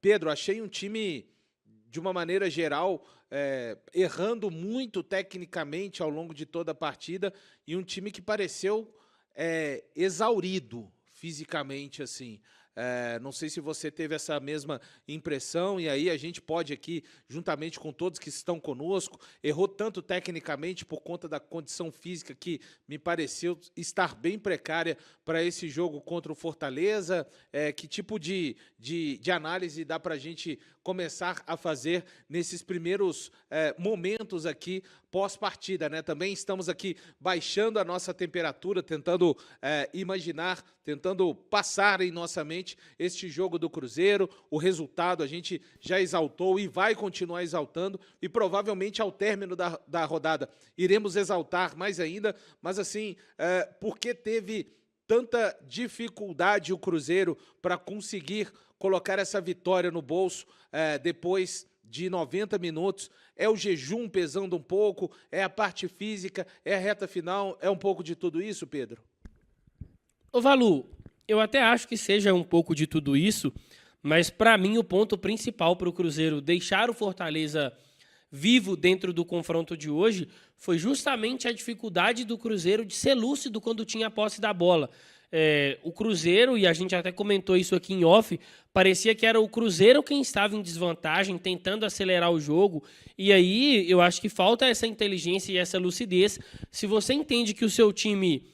Pedro, achei um time, de uma maneira geral, errando muito tecnicamente ao longo de toda a partida e um time que pareceu exaurido fisicamente, assim. Não sei se você teve essa mesma impressão, e aí a gente pode aqui, juntamente com todos que estão conosco, errou tanto tecnicamente por conta da condição física que me pareceu estar bem precária para esse jogo contra o Fortaleza. Que tipo de análise dá para a gente começar a fazer nesses primeiros momentos aqui pós-partida, né? Também estamos aqui baixando a nossa temperatura, tentando imaginar, tentando passar em nossa mente este jogo do Cruzeiro. O resultado a gente já exaltou e vai continuar exaltando, e provavelmente ao término da rodada iremos exaltar mais ainda, mas assim, porque teve tanta dificuldade o Cruzeiro para conseguir colocar essa vitória no bolso depois de 90 minutos, é o jejum pesando um pouco, é a parte física, é a reta final, é um pouco de tudo isso, Pedro? Ô Valu, eu até acho que seja um pouco de tudo isso, mas para mim o ponto principal para o Cruzeiro deixar o Fortaleza vivo dentro do confronto de hoje foi justamente a dificuldade do Cruzeiro de ser lúcido quando tinha a posse da bola. O Cruzeiro, e a gente até comentou isso aqui em off, parecia que era o Cruzeiro quem estava em desvantagem, tentando acelerar o jogo, e aí eu acho que falta essa inteligência e essa lucidez. Se você entende que o seu time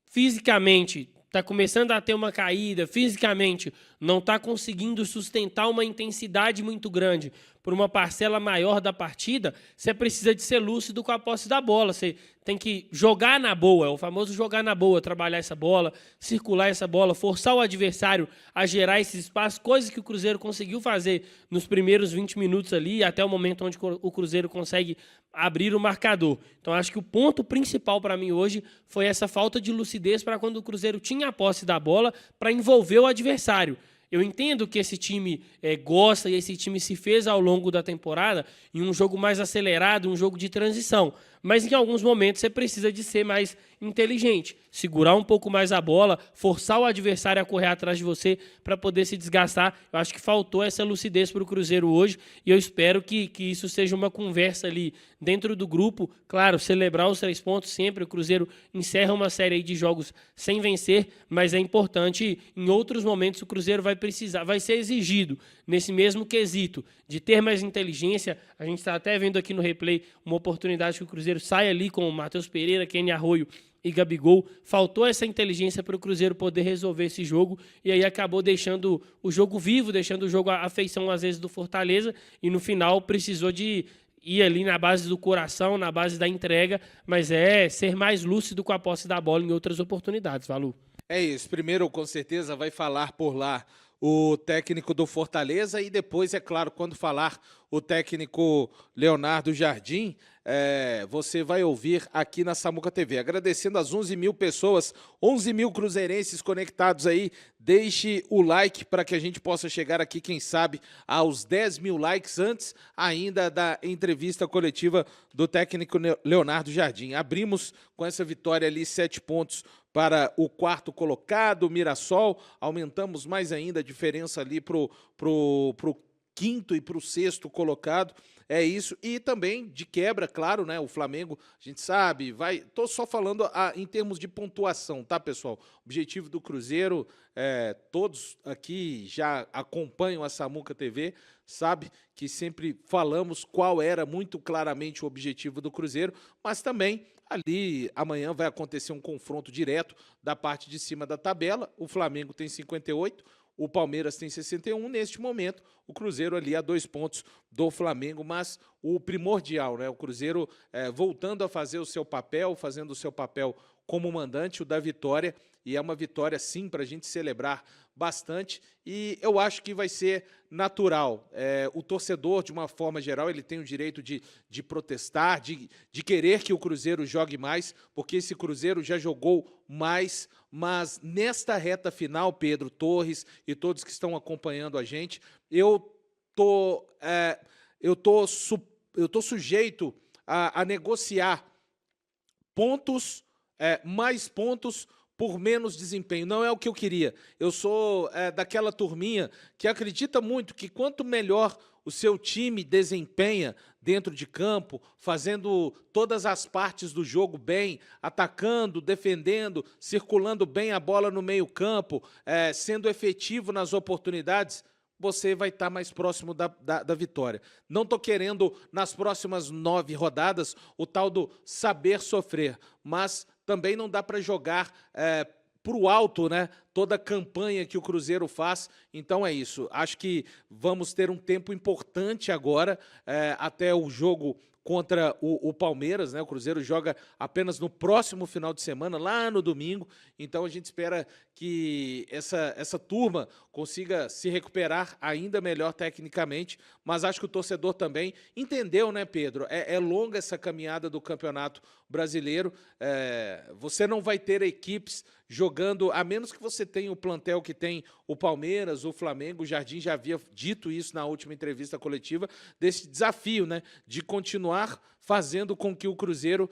fisicamente está começando a ter uma caída, fisicamente não está conseguindo sustentar uma intensidade muito grande por uma parcela maior da partida, você precisa de ser lúcido com a posse da bola. Você tem que jogar na boa, é o famoso jogar na boa, trabalhar essa bola, circular essa bola, forçar o adversário a gerar esses espaços, coisa que o Cruzeiro conseguiu fazer nos primeiros 20 minutos ali, até o momento onde o Cruzeiro consegue abrir o marcador. Então acho que o ponto principal para mim hoje foi essa falta de lucidez para quando o Cruzeiro tinha a posse da bola para envolver o adversário. Eu entendo que esse time gosta e esse time se fez ao longo da temporada em um jogo mais acelerado, um jogo de transição. Mas em alguns momentos você precisa de ser mais inteligente, segurar um pouco mais a bola, forçar o adversário a correr atrás de você para poder se desgastar. Eu acho que faltou essa lucidez para o Cruzeiro hoje e eu espero que isso seja uma conversa ali dentro do grupo. Claro, celebrar os 3 pontos sempre. O Cruzeiro encerra uma série aí de jogos sem vencer, mas é importante, em outros momentos o Cruzeiro vai ser exigido nesse mesmo quesito de ter mais inteligência. A gente está até vendo aqui no replay uma oportunidade que o Cruzeiro sai ali com o Matheus Pereira, Kenny Arroio e Gabigol. Faltou essa inteligência para o Cruzeiro poder resolver esse jogo e aí acabou deixando o jogo vivo, deixando o jogo à feição às vezes do Fortaleza, e no final precisou de ir ali na base do coração, na base da entrega, mas ser mais lúcido com a posse da bola em outras oportunidades, Valu. É isso. Primeiro, com certeza, vai falar por lá o técnico do Fortaleza e depois, é claro, quando falar o técnico Leonardo Jardim, você vai ouvir aqui na Samuca TV. Agradecendo as 11 mil pessoas, 11 mil cruzeirenses conectados aí. Deixe o like para que a gente possa chegar aqui, quem sabe, aos 10 mil likes antes ainda da entrevista coletiva do técnico Leonardo Jardim. Abrimos com essa vitória ali 7 pontos para o 4º colocado, Mirassol. Aumentamos mais ainda a diferença ali para o 5º e para o 6º colocado. É isso. E também, de quebra, claro, né? O Flamengo, a gente sabe, vai... Tô só falando em termos de pontuação, tá, pessoal? O objetivo do Cruzeiro, todos aqui já acompanham a Samuca TV, sabe que sempre falamos qual era muito claramente o objetivo do Cruzeiro, mas também ali amanhã vai acontecer um confronto direto da parte de cima da tabela. O Flamengo tem 58, o Palmeiras tem 61. Neste momento, o Cruzeiro ali a 2 pontos do Flamengo, mas o primordial, né? O Cruzeiro voltando a fazer o seu papel, fazendo o seu papel como mandante, o da vitória, e é uma vitória, sim, para a gente celebrar bastante, e eu acho que vai ser natural. O torcedor, de uma forma geral, ele tem o direito de protestar, de querer que o Cruzeiro jogue mais, porque esse Cruzeiro já jogou mais, mas nesta reta final, Pedro, Torres e todos que estão acompanhando a gente, eu tô sujeito a negociar pontos, mais pontos por menos desempenho. Não é o que eu queria. Eu sou daquela turminha que acredita muito que quanto melhor o seu time desempenha dentro de campo, fazendo todas as partes do jogo bem, atacando, defendendo, circulando bem a bola no meio-campo, sendo efetivo nas oportunidades, você vai estar mais próximo da vitória. Não estou querendo, nas próximas 9 rodadas, o tal do saber sofrer, mas também não dá para jogar para o alto, né, toda a campanha que o Cruzeiro faz. Então é isso. Acho que vamos ter um tempo importante agora, até o jogo contra o Palmeiras, né? O Cruzeiro joga apenas no próximo final de semana, lá no domingo. Então a gente espera que essa turma consiga se recuperar ainda melhor tecnicamente, mas acho que o torcedor também entendeu, né, Pedro? É longa essa caminhada do Campeonato Brasileiro. Você não vai ter equipes jogando, a menos que você tenha o plantel que tem o Palmeiras, o Flamengo. O Jardim já havia dito isso na última entrevista coletiva, desse desafio, né, de continuar fazendo com que o Cruzeiro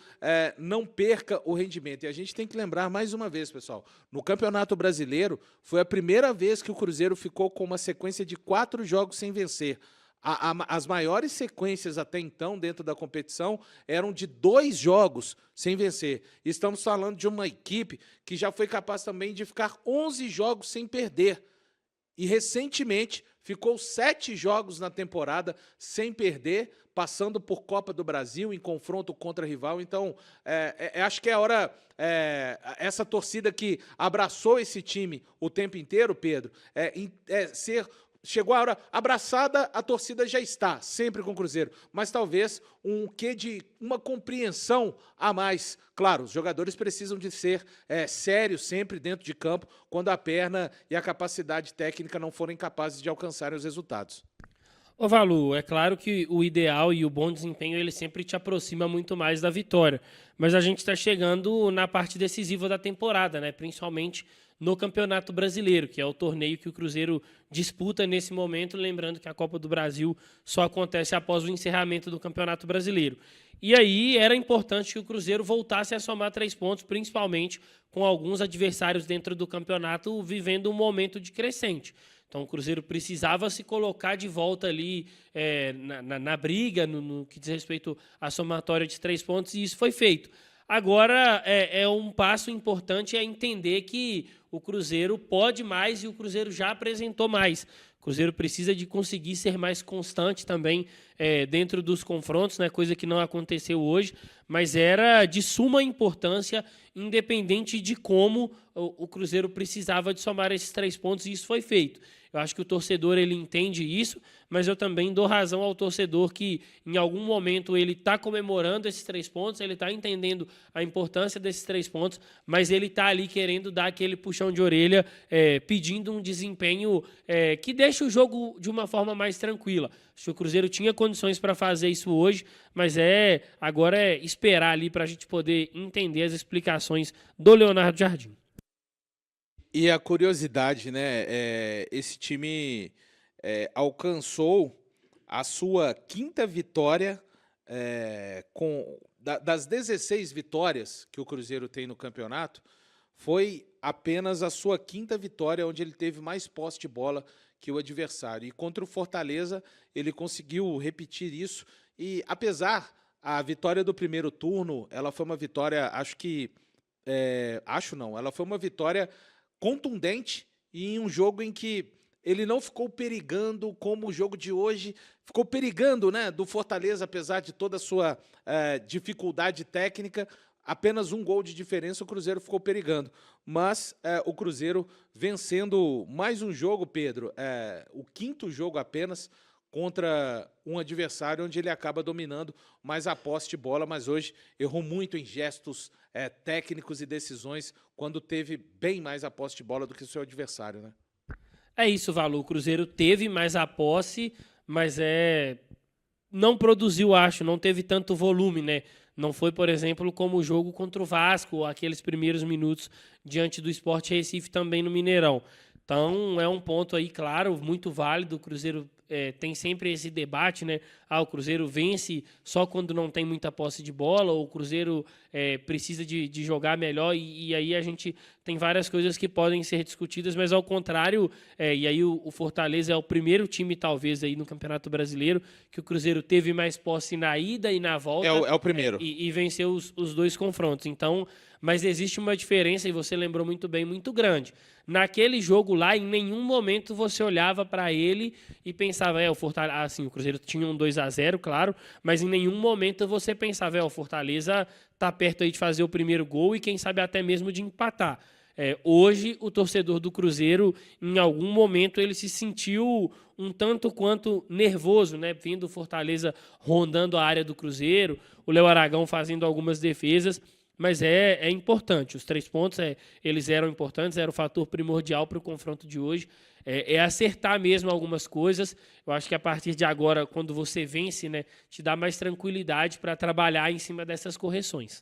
não perca o rendimento. E a gente tem que lembrar mais uma vez, pessoal, no Campeonato Brasileiro foi a primeira vez que o Cruzeiro ficou com uma sequência de 4 jogos sem vencer. As maiores sequências até então dentro da competição eram de 2 jogos sem vencer. Estamos falando de uma equipe que já foi capaz também de ficar 11 jogos sem perder. E recentemente ficou 7 jogos na temporada sem perder, passando por Copa do Brasil em confronto contra rival. Então, acho que é a hora, essa torcida que abraçou esse time o tempo inteiro, Pedro, chegou a hora, abraçada, a torcida já está, sempre com o Cruzeiro, mas talvez um quê de uma compreensão a mais. Claro, os jogadores precisam de ser sérios sempre dentro de campo, quando a perna e a capacidade técnica não forem capazes de alcançarem os resultados. Ô Valu, é claro que o ideal e o bom desempenho ele sempre te aproxima muito mais da vitória, mas a gente está chegando na parte decisiva da temporada, né? Principalmente no Campeonato Brasileiro, que é o torneio que o Cruzeiro disputa nesse momento, lembrando que a Copa do Brasil só acontece após o encerramento do Campeonato Brasileiro. E aí era importante que o Cruzeiro voltasse a somar 3 pontos, principalmente com alguns adversários dentro do campeonato vivendo um momento de crescente. Então o Cruzeiro precisava se colocar de volta ali na briga, no que diz respeito à somatória de 3 pontos, e isso foi feito. Agora um passo importante entender que o Cruzeiro pode mais e o Cruzeiro já apresentou mais. O Cruzeiro precisa de conseguir ser mais constante também dentro dos confrontos, né? Coisa que não aconteceu hoje, mas era de suma importância, independente de como o Cruzeiro precisava de somar esses 3 pontos, e isso foi feito. Eu acho que o torcedor ele entende isso, mas eu também dou razão ao torcedor que em algum momento ele está comemorando esses 3 pontos, ele está entendendo a importância desses 3 pontos, mas ele está ali querendo dar aquele puxão de orelha, pedindo um desempenho que deixe o jogo de uma forma mais tranquila. Acho que o Cruzeiro tinha condições para fazer isso hoje, mas agora é esperar ali para a gente poder entender as explicações do Leonardo Jardim. E a curiosidade, né? Esse time alcançou a sua 5ª vitória das 16 vitórias que o Cruzeiro tem no campeonato, foi apenas a sua 5ª vitória, onde ele teve mais posse de bola que o adversário. E contra o Fortaleza, ele conseguiu repetir isso. E apesar a vitória do primeiro turno, ela foi uma vitória, ela foi uma vitória contundente e em um jogo em que ele não ficou perigando como o jogo de hoje ficou perigando, né, do Fortaleza, apesar de toda a sua dificuldade técnica. Apenas 1 gol de diferença o Cruzeiro ficou perigando, mas o Cruzeiro vencendo mais um jogo, Pedro, o 5º jogo apenas contra um adversário onde ele acaba dominando mais a posse de bola, mas hoje errou muito em gestos técnicos e decisões quando teve bem mais a posse de bola do que o seu adversário, né? É isso, Valu. O Cruzeiro teve mais a posse, mas não produziu, não teve tanto volume, né? Não foi, por exemplo, como o jogo contra o Vasco, aqueles primeiros minutos diante do Sport Recife também no Mineirão. Então, é um ponto aí, claro, muito válido. O Cruzeiro tem sempre esse debate, né? O Cruzeiro vence só quando não tem muita posse de bola, ou o Cruzeiro precisa de jogar melhor, e aí a gente tem várias coisas que podem ser discutidas, mas ao contrário, e aí o Fortaleza é o primeiro time, talvez, aí no Campeonato Brasileiro, que o Cruzeiro teve mais posse na ida e na volta. É o primeiro. E venceu os dois confrontos. Então, mas existe uma diferença, e você lembrou muito bem, muito grande. Naquele jogo lá, em nenhum momento você olhava para ele e pensava, o Fortaleza, assim, o Cruzeiro tinha um 2-0, claro, mas em nenhum momento você pensava, o Fortaleza tá perto aí de fazer o primeiro gol e quem sabe até mesmo de empatar. Hoje, o torcedor do Cruzeiro, em algum momento, ele se sentiu um tanto quanto nervoso, né? Vendo o Fortaleza rondando a área do Cruzeiro, o Léo Aragão fazendo algumas defesas, mas é importante. Os 3 pontos, eles eram importantes, era o fator primordial para o confronto de hoje. Acertar mesmo algumas coisas. Eu acho que a partir de agora, quando você vence, né, te dá mais tranquilidade para trabalhar em cima dessas correções.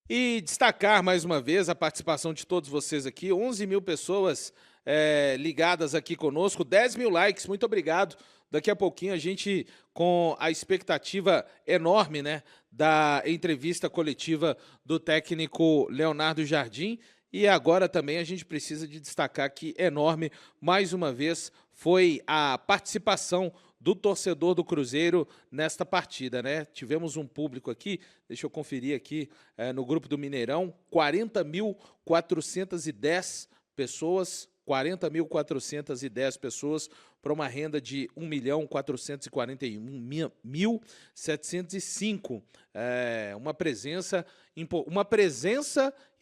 E destacar mais uma vez a participação de todos vocês aqui, 11 mil pessoas ligadas aqui conosco, 10 mil likes, muito obrigado. Daqui a pouquinho a gente, com a expectativa enorme, né, da entrevista coletiva do técnico Leonardo Jardim. E agora também a gente precisa de destacar que enorme, mais uma vez, foi a participação do torcedor do Cruzeiro nesta partida, né? Tivemos um público aqui, deixa eu conferir aqui, no grupo do Mineirão, 40.410 pessoas, 40.410 pessoas para uma renda de 1.441.705. Uma presença e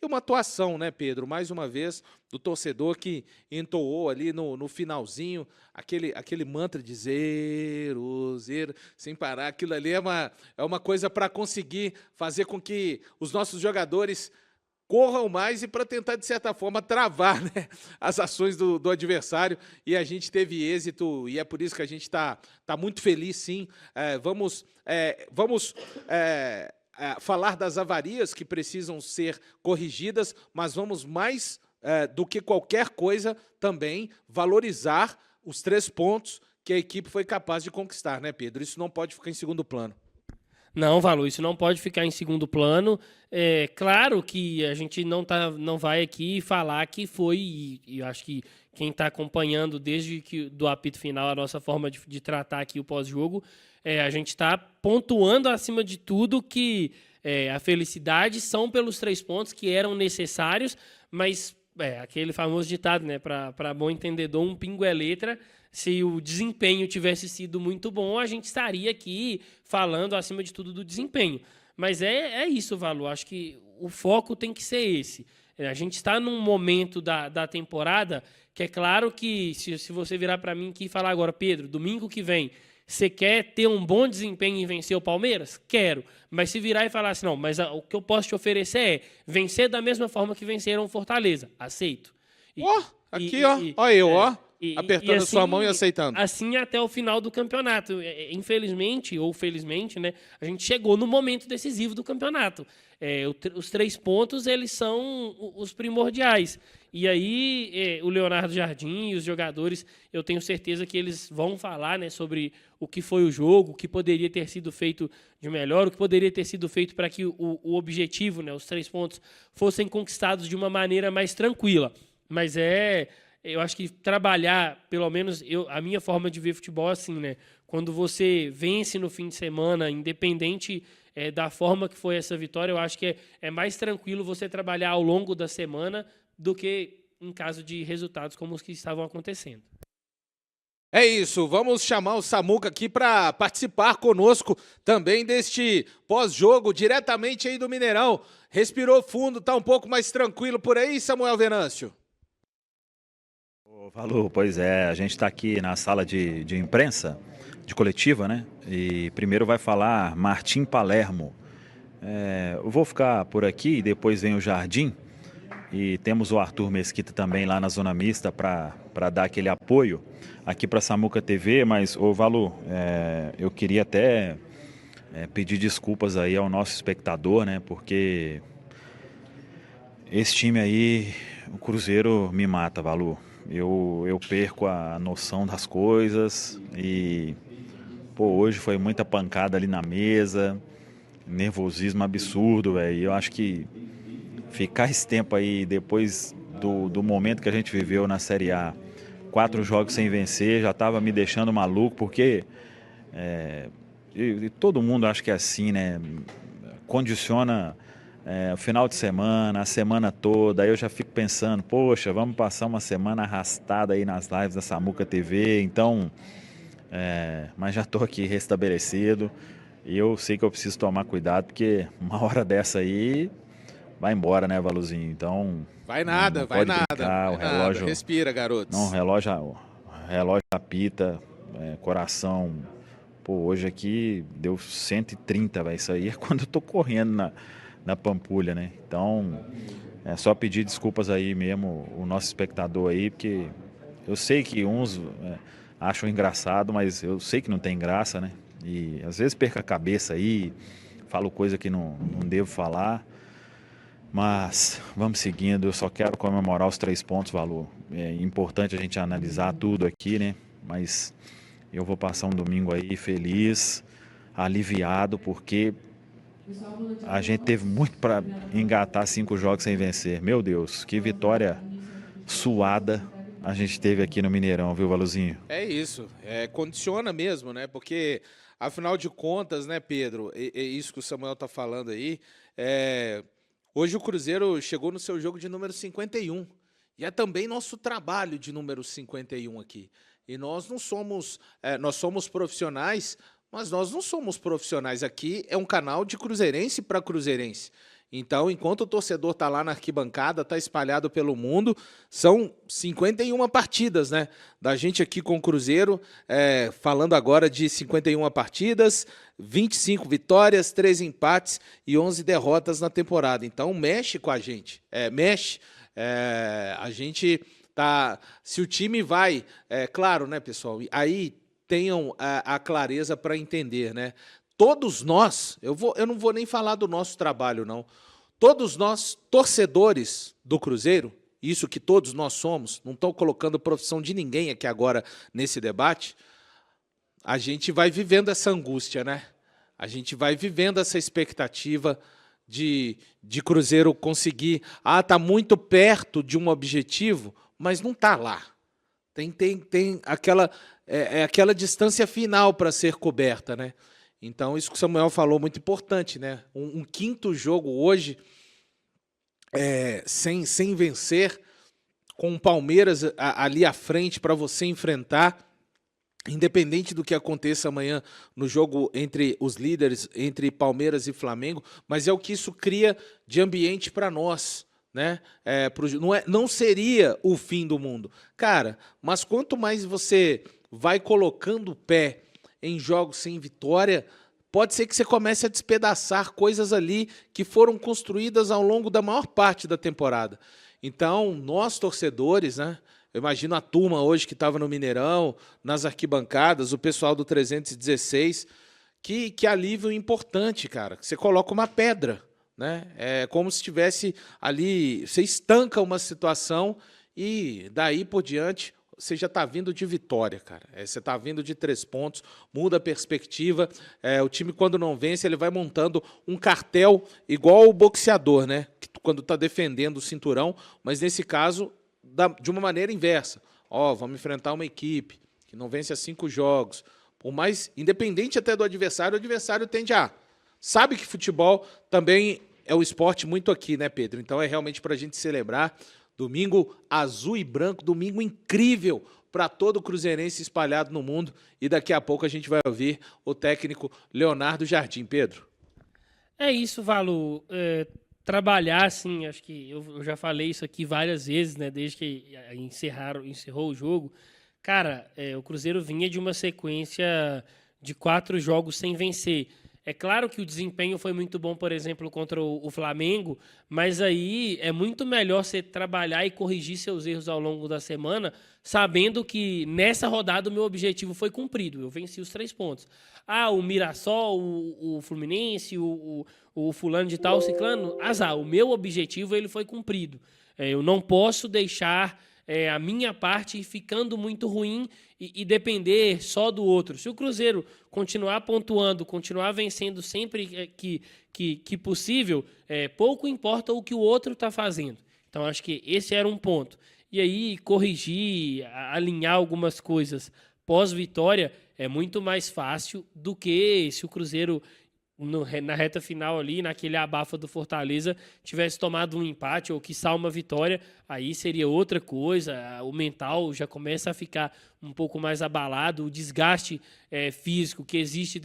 uma atuação, né, Pedro? Mais uma vez, do torcedor que entoou ali no finalzinho aquele mantra de zero, zero, sem parar. Aquilo ali é uma coisa para conseguir fazer com que os nossos jogadores corram mais e para tentar, de certa forma, travar, né, as ações do adversário. E a gente teve êxito, e é por isso que a gente tá muito feliz, sim. Vamos falar das avarias que precisam ser corrigidas, mas vamos mais do que qualquer coisa também valorizar os 3 pontos que a equipe foi capaz de conquistar, né, Pedro? Isso não pode ficar em segundo plano. Não, Valor, isso não pode ficar em segundo plano. Claro que a gente não vai aqui falar que foi, e eu acho que quem está acompanhando desde do apito final a nossa forma de tratar aqui o pós-jogo, a gente está pontuando acima de tudo que a felicidade são pelos 3 pontos que eram necessários, mas aquele famoso ditado, né, para bom entendedor, um pingo é letra. Se o desempenho tivesse sido muito bom, a gente estaria aqui falando, acima de tudo, do desempenho. Mas é isso, Valor. Acho que o foco tem que ser esse. A gente está num momento da temporada que é claro que, se você virar para mim aqui e falar agora, Pedro, domingo que vem, você quer ter um bom desempenho e vencer o Palmeiras? Quero. Mas se virar e falar assim, não, mas o que eu posso te oferecer é vencer da mesma forma que venceram o Fortaleza. Aceito. Apertando assim, a sua mão e aceitando. Assim até o final do campeonato. Infelizmente, ou felizmente, né, a gente chegou no momento decisivo do campeonato. Os 3 pontos, eles são os primordiais. E aí, o Leonardo Jardim e os jogadores, eu tenho certeza que eles vão falar, né, sobre o que foi o jogo, o que poderia ter sido feito de melhor, o que poderia ter sido feito para que o objetivo, né, os 3 pontos, fossem conquistados de uma maneira mais tranquila. Mas eu acho que trabalhar, pelo menos a minha forma de ver futebol é assim, né? Quando você vence no fim de semana, independente da forma que foi essa vitória, eu acho que é mais tranquilo você trabalhar ao longo da semana do que em caso de resultados como os que estavam acontecendo. É isso, vamos chamar o Samuca aqui para participar conosco também deste pós-jogo, diretamente aí do Mineirão. Respirou fundo, tá um pouco mais tranquilo por aí, Samuel Venâncio? Valor, pois é, a gente está aqui na sala de imprensa, de coletiva, né? E primeiro vai falar Martim Palermo. Eu vou ficar por aqui, depois vem o Jardim. E temos o Arthur Mesquita também lá na Zona Mista para dar aquele apoio aqui para a Samuca TV. Mas, Valor, eu queria até pedir desculpas aí ao nosso espectador, né? Porque esse time aí, o Cruzeiro me mata, Valor. eu perco a noção das coisas e, pô, hoje foi muita pancada ali na mesa, nervosismo absurdo, velho. Eu acho que ficar esse tempo aí, depois do momento que a gente viveu na Série A, 4 jogos sem vencer, já estava me deixando maluco, porque e todo mundo acha que é assim, né? Condiciona o final de semana, a semana toda. Aí eu já fico pensando, poxa, vamos passar uma semana arrastada aí nas lives da Samuca TV. Então, mas já estou aqui restabelecido e eu sei que eu preciso tomar cuidado, porque uma hora dessa aí vai embora, né, Valuzinho? Então, Vai nada, não vai pode nada. brincar, o Vai relógio, nada. Respira, garotos. não, o relógio apita, coração. Pô, hoje aqui deu 130, velho. Isso aí é quando eu tô correndo na Pampulha, né? Então, é só pedir desculpas aí mesmo, o nosso espectador aí, porque eu sei que uns acham engraçado, mas eu sei que não tem graça, né? E às vezes perco a cabeça aí, falo coisa que não devo falar. Mas vamos seguindo, eu só quero comemorar os 3 pontos, Valor. É importante a gente analisar tudo aqui, né? Mas eu vou passar um domingo aí feliz, aliviado, porque a gente teve muito para engatar 5 jogos sem vencer. Meu Deus, que vitória suada a gente teve aqui no Mineirão, viu, Valuzinho? É isso, condiciona mesmo, né? Porque, afinal de contas, né, Pedro, é isso que o Samuel tá falando aí, hoje o Cruzeiro chegou no seu jogo de número 51, e é também nosso trabalho de número 51 aqui. E nós não somos, nós somos profissionais, mas nós não somos profissionais. Aqui é um canal de cruzeirense para cruzeirense. Então, enquanto o torcedor está lá na arquibancada, está espalhado pelo mundo, são 51 partidas, né? Da gente aqui com o Cruzeiro, falando agora de 51 partidas, 25 vitórias, 3 empates e 11 derrotas na temporada. Então, mexe com a gente, mexe. A gente tá... Se o time vai... claro, né, pessoal? Aí tenham a clareza para entender, né? Todos nós, eu não vou nem falar do nosso trabalho, não. Todos nós, torcedores do Cruzeiro, isso que todos nós somos, não estou colocando profissão de ninguém aqui agora nesse debate, a gente vai vivendo essa angústia, né? A gente vai vivendo essa expectativa de Cruzeiro conseguir... tá muito perto de um objetivo, mas não está lá. Tem aquela, aquela distância final para ser coberta, né? Então, isso que o Samuel falou, muito importante, né? Um quinto jogo hoje, sem vencer, com o Palmeiras ali à frente para você enfrentar, independente do que aconteça amanhã no jogo entre os líderes, entre Palmeiras e Flamengo, mas é o que isso cria de ambiente para nós, né? Não seria o fim do mundo. Cara, mas quanto mais você vai colocando o pé em jogos sem vitória, pode ser que você comece a despedaçar coisas ali que foram construídas ao longo da maior parte da temporada. Então, nós torcedores, né? Eu imagino a turma hoje que estava no Mineirão, nas arquibancadas, o pessoal do 316, que alívio importante, cara. Você coloca uma pedra, né? É como se estivesse ali, você estanca uma situação e daí por diante você já está vindo de vitória, cara. Você está vindo de 3 pontos, muda a perspectiva. O time, quando não vence, ele vai montando um cartel igual o boxeador, né? Quando está defendendo o cinturão, mas nesse caso, de uma maneira inversa. Vamos enfrentar uma equipe que não vence há 5 jogos. Por mais, independente até do adversário, o adversário tende a... Sabe que futebol também é o esporte muito aqui, né, Pedro? Então é realmente para a gente celebrar. Domingo azul e branco, domingo incrível para todo cruzeirense espalhado no mundo. E daqui a pouco a gente vai ouvir o técnico Leonardo Jardim. Pedro. É isso, Valu. Trabalhar, assim, acho que eu já falei isso aqui várias vezes, né? Desde que encerrou o jogo. Cara, o Cruzeiro vinha de uma sequência de 4 jogos sem vencer. É claro que o desempenho foi muito bom, por exemplo, contra o Flamengo, mas aí é muito melhor você trabalhar e corrigir seus erros ao longo da semana, sabendo que nessa rodada o meu objetivo foi cumprido. Eu venci os 3 pontos. O Mirassol, o Fluminense, o fulano de tal, o ciclano, azar. O meu objetivo ele foi cumprido. Eu não posso deixar a minha parte ficando muito ruim e depender só do outro. Se o Cruzeiro continuar pontuando, continuar vencendo sempre que possível, pouco importa o que o outro está fazendo. Então, acho que esse era um ponto. E aí, corrigir, alinhar algumas coisas pós-vitória é muito mais fácil do que se o Cruzeiro, na reta final ali, naquele abafa do Fortaleza, tivesse tomado um empate ou quiçá uma vitória, aí seria outra coisa, o mental já começa a ficar um pouco mais abalado, o desgaste físico que existe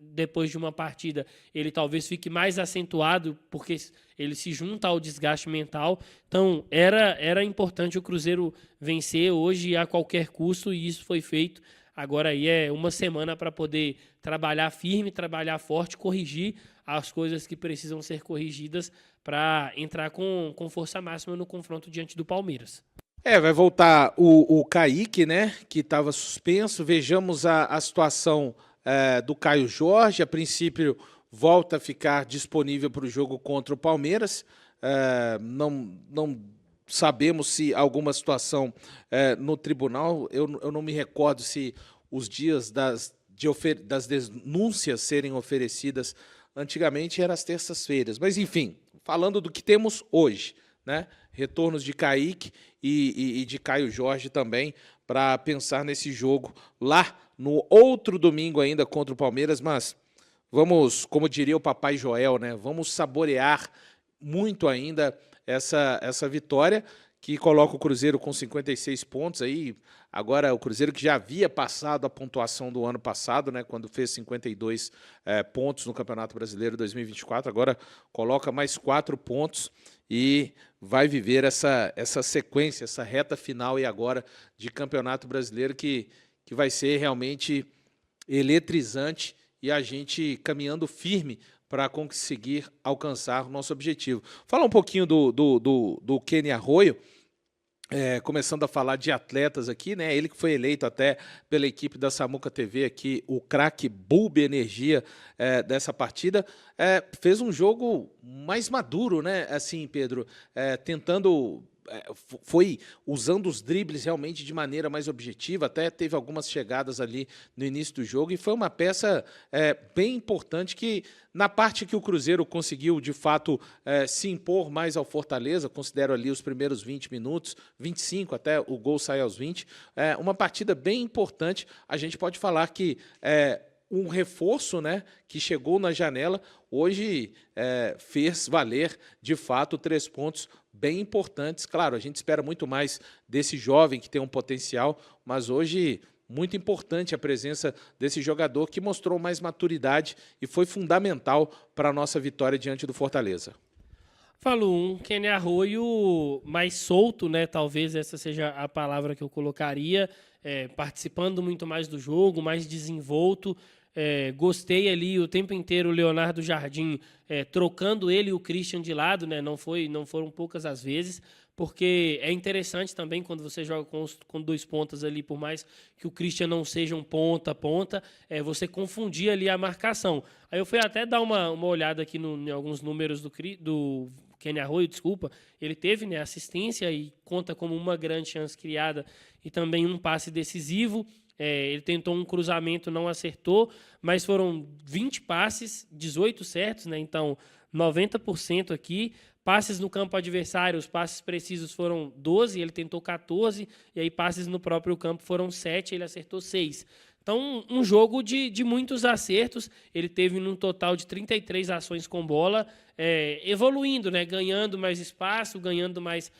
depois de uma partida, ele talvez fique mais acentuado, porque ele se junta ao desgaste mental. Então, era importante o Cruzeiro vencer hoje a qualquer custo, e isso foi feito. Agora aí é uma semana para poder trabalhar firme, trabalhar forte, corrigir as coisas que precisam ser corrigidas para entrar com força máxima no confronto diante do Palmeiras. Vai voltar o Kaique, né, que estava suspenso. Vejamos a situação do Caio Jorge. A princípio, volta a ficar disponível para o jogo contra o Palmeiras. Não sabemos se alguma situação no tribunal, eu não me recordo se os dias das denúncias serem oferecidas antigamente eram as terças-feiras. Mas, enfim, falando do que temos hoje, né? Retornos de Kaique e de Caio Jorge também, para pensar nesse jogo lá no outro domingo ainda contra o Palmeiras, mas vamos, como diria o Papai Joel, né? Vamos saborear muito ainda essa vitória, que coloca o Cruzeiro com 56 pontos aí. Agora, o Cruzeiro que já havia passado a pontuação do ano passado, né, quando fez 52 pontos no Campeonato Brasileiro 2024, agora coloca mais 4 pontos e vai viver essa sequência, essa reta final e agora de Campeonato Brasileiro que vai ser realmente eletrizante, e a gente caminhando firme para conseguir alcançar o nosso objetivo. Falar um pouquinho do Kenny Arroyo, começando a falar de atletas aqui, né? Ele que foi eleito até pela equipe da Samuca TV aqui, o craque Bulb Energia dessa partida, fez um jogo mais maduro, né? Assim, Pedro, tentando... foi usando os dribles realmente de maneira mais objetiva, até teve algumas chegadas ali no início do jogo, e foi uma peça bem importante que, na parte que o Cruzeiro conseguiu, de fato, se impor mais ao Fortaleza, considero ali os primeiros 20 minutos, 25 até o gol sair aos 20, uma partida bem importante. A gente pode falar que um reforço, né, que chegou na janela, hoje fez valer, de fato, 3 pontos bem importantes. Claro, a gente espera muito mais desse jovem que tem um potencial, mas hoje muito importante a presença desse jogador que mostrou mais maturidade e foi fundamental para a nossa vitória diante do Fortaleza. Falou um Kenny Arroyo mais solto, né? Talvez essa seja a palavra que eu colocaria, participando muito mais do jogo, mais desenvolto. Gostei ali o tempo inteiro o Leonardo Jardim trocando ele e o Christian de lado, né? Não foram poucas as vezes, porque é interessante também quando você joga com 2 pontas ali, por mais que o Christian não seja um ponta, você confundir ali a marcação. Aí eu fui até dar uma olhada aqui em alguns números do Kenny Arroyo, desculpa. Ele teve, né, assistência e conta como uma grande chance criada e também um passe decisivo. Ele tentou um cruzamento, não acertou, mas foram 20 passes, 18 certos, né? Então 90% aqui. Passes no campo adversário, os passes precisos foram 12, ele tentou 14, e aí passes no próprio campo foram 7, ele acertou 6. Então, um jogo de muitos acertos. Ele teve num total de 33 ações com bola, evoluindo, né? Ganhando mais espaço, ganhando mais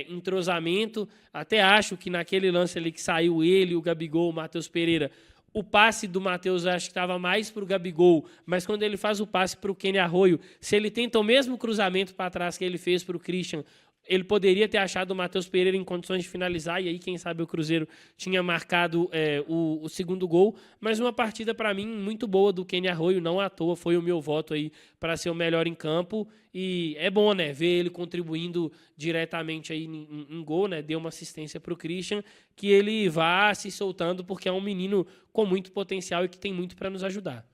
entrosamento. Até acho que naquele lance ali que saiu ele, o Gabigol, o Matheus Pereira, o passe do Matheus acho que estava mais para o Gabigol, mas quando ele faz o passe para o Kenny Arroyo, se ele tenta o mesmo cruzamento para trás que ele fez para o Christian, ele poderia ter achado o Matheus Pereira em condições de finalizar, e aí, quem sabe, o Cruzeiro tinha marcado o segundo gol. Mas uma partida, para mim, muito boa do Kenny Arroyo, não à toa, foi o meu voto aí para ser o melhor em campo. E é bom, né, ver ele contribuindo diretamente aí em gol, né? Deu uma assistência para o Christian, que ele vá se soltando, porque é um menino com muito potencial e que tem muito para nos ajudar.